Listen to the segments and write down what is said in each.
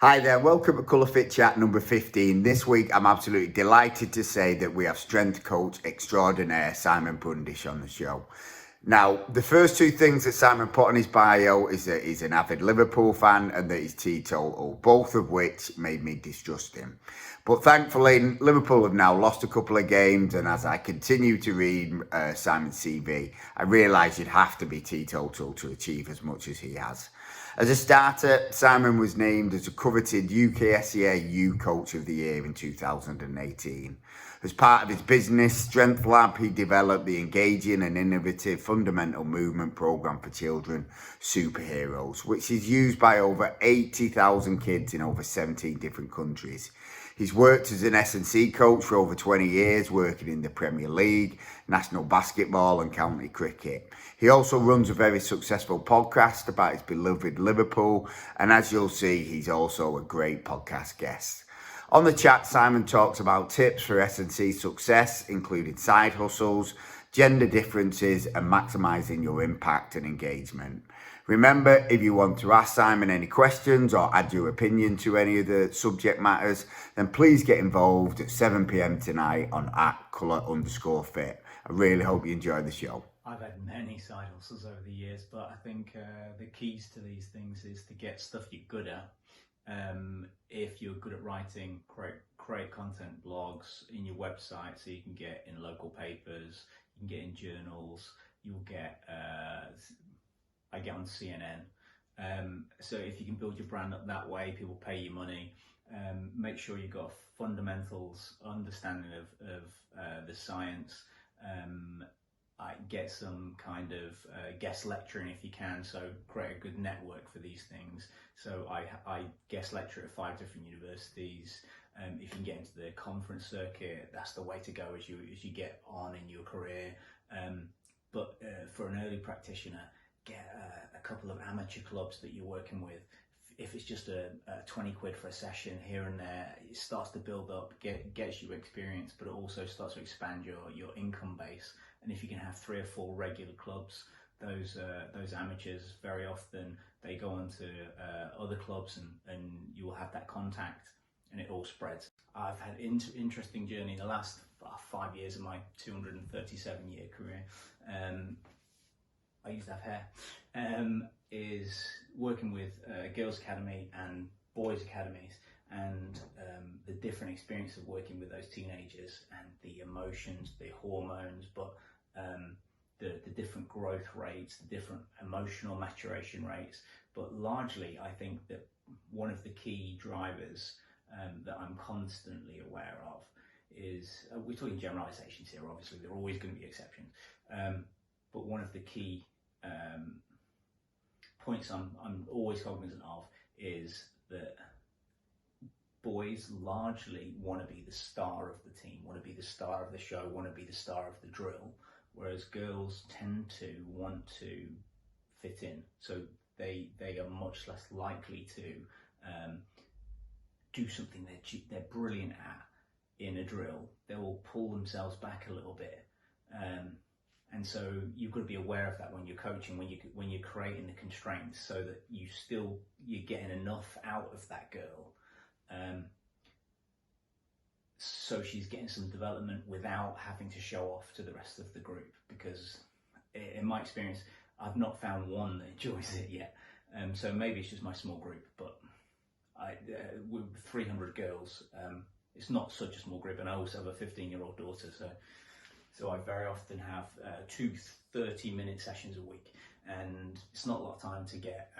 Hi there, welcome to Colour Fit Chat number 15. This week I'm absolutely delighted to say that we have strength coach extraordinaire Simon Brundish on the show. Now, the first two things that Simon put on his bio is that he's an avid Liverpool fan and that he's teetotal, both of which made me distrust him. But thankfully, Liverpool have now lost a couple of games, and as I continue to read Simon's CV, I realise you'd have to be teetotal to achieve as much as he has. As a starter, Simon was named as a coveted UKSCA Youth Coach of the Year in 2018. As part of his business, Strength Lab, he developed the engaging and innovative fundamental movement program for children, Superheroes, which is used by over 80,000 kids in over 17 different countries. He's worked as an S&C coach for over 20 years, working in the Premier League, National Basketball and County Cricket. He also runs a very successful podcast about his beloved Liverpool, and as you'll see, he's also a great podcast guest. On the chat, Simon talks about tips for S&C success, including side hustles, gender differences, and maximising your impact and engagement. Remember, if you want to ask Simon any questions or add your opinion to any of the subject matters, then please get involved at 7 p.m. tonight on @colour_fit. I really hope you enjoy the show. I've had many side hustles over the years, but I think the keys to these things is to get stuff you're good at. If you're good at writing, create content blogs in your website so you can get in local papers, you can get in journals, you'll get, I get on CNN. So if you can build your brand up that way, people pay you money. Make sure you've got fundamentals, understanding of the science. I get some kind of guest lecturing if you can, so create a good network for these things. So I guest lecture at 5 different universities. If you can get into the conference circuit, that's the way to go as you get on in your career. But for an early practitioner, get a couple of amateur clubs that you're working with. If it's just a 20 quid for a session here and there, it starts to build up, gets you experience, but it also starts to expand your income base. And if you can have 3 or 4 regular clubs, those amateurs, very often they go on to other clubs and you will have that contact and it all spreads. I've had interesting journey in the last 5 years of my 237-year career. I used to have hair, is working with Girls Academy and Boys Academies, and the different experience of working with those teenagers and the emotions, the hormones, but the different growth rates, the different emotional maturation rates. But largely, I think that one of the key drivers that I'm constantly aware of is, we're talking generalizations here, obviously, there are always going to be exceptions, but one of the key points I'm always cognizant of is that boys largely want to be the star of the team, want to be the star of the show, want to be the star of the drill, whereas girls tend to want to fit in. So they are much less likely to do something they're brilliant at in a drill. They will pull themselves back a little bit. And so you've got to be aware of that when you're coaching, when you're creating the constraints, so that you're getting enough out of that girl. So she's getting some development without having to show off to the rest of the group, because in my experience, I've not found one that enjoys it yet. So maybe it's just my small group, but with 300 girls, it's not such a small group, and I also have a 15-year-old daughter, so I very often have 2 30-minute sessions a week, and it's not a lot of time to get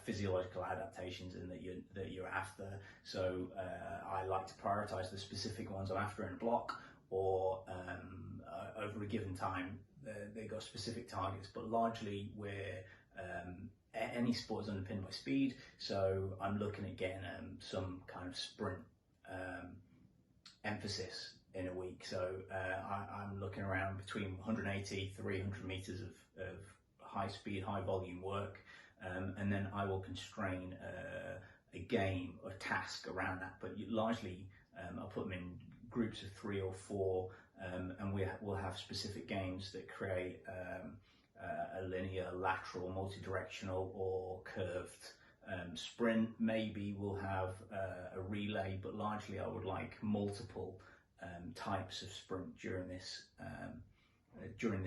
physiological adaptations in that you're after. So I like to prioritize the specific ones I'm after in a block, or over a given time. They've got specific targets, but largely any sport is underpinned by speed. So I'm looking at getting some kind of sprint emphasis in a week. So I'm looking around between 180, 300 meters of high speed, high volume work. And then I will constrain a game or task around that. But largely, I'll put them in groups of 3 or 4, and we'll have specific games that create a linear, lateral, multi-directional, or curved Sprint, maybe we'll have a relay, but largely I would like multiple types of sprint during this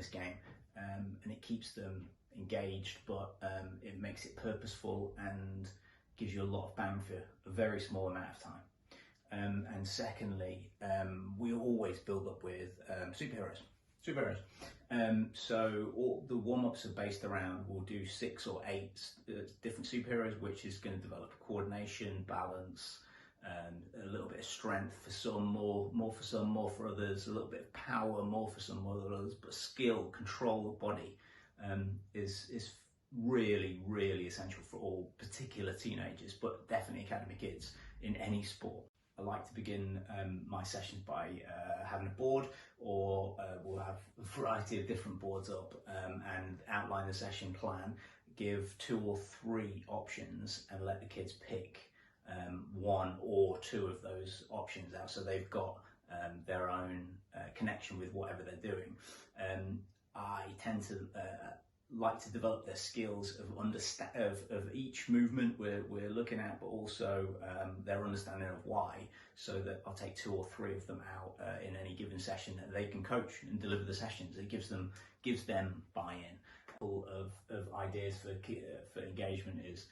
game, and it keeps them engaged, but it makes it purposeful and gives you a lot of bang for a very small amount of time. And secondly, we always build up with superheroes. So all the warm-ups are based around, we'll do 6 or 8 different superheroes, which is going to develop coordination, balance, a little bit of strength for some, more for some, more for others, a little bit of power, more for some, more for others, but skill, control of body is really, really essential for all, particular teenagers, but definitely academy kids in any sport. I like to begin my sessions by having a board, or we'll have a variety of different boards up and outline the session plan, give 2 or 3 options and let the kids pick 1 or 2 of those options out, so they've got their own connection with whatever they're doing. I tend to like to develop their skills of each movement we're looking at, but also their understanding of why, so that I'll take 2 or 3 of them out in any given session that they can coach and deliver the sessions. It gives them buy-in. Of ideas for engagement is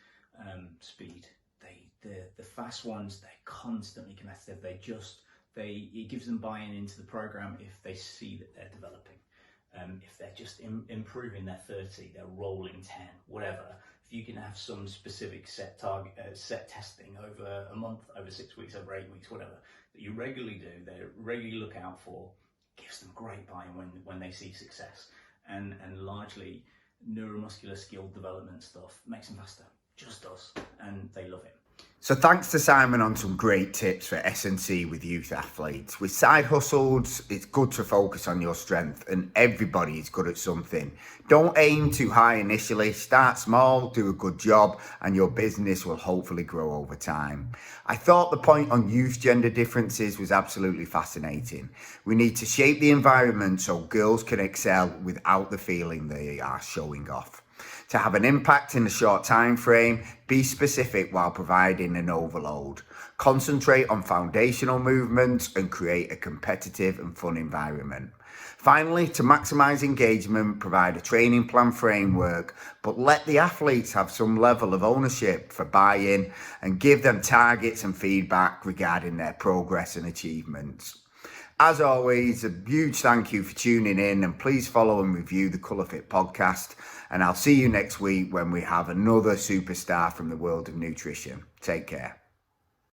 speed. The fast ones, they're constantly competitive. It gives them buy-in into the program if they see that they're developing. If they're just improving their 30, they're rolling 10, whatever. If you can have some specific set target, set testing over a month, over 6 weeks, over 8 weeks, whatever, that you regularly do, they regularly look out for, gives them great buy-in when they see success. And largely neuromuscular skill development stuff makes them faster, just does, and they love it. So thanks to Simon on some great tips for S&C with youth athletes. With side hustles, it's good to focus on your strength, and everybody is good at something. Don't aim too high initially, start small, do a good job, and your business will hopefully grow over time. I thought the point on youth gender differences was absolutely fascinating. We need to shape the environment so girls can excel without the feeling they are showing off. To have an impact in a short time frame, be specific while providing an overload. Concentrate on foundational movements and create a competitive and fun environment. Finally, to maximise engagement, provide a training plan framework, but let the athletes have some level of ownership for buy-in and give them targets and feedback regarding their progress and achievements. As always, a huge thank you for tuning in, and please follow and review the Colour Fit podcast. And I'll see you next week when we have another superstar from the world of nutrition. Take care.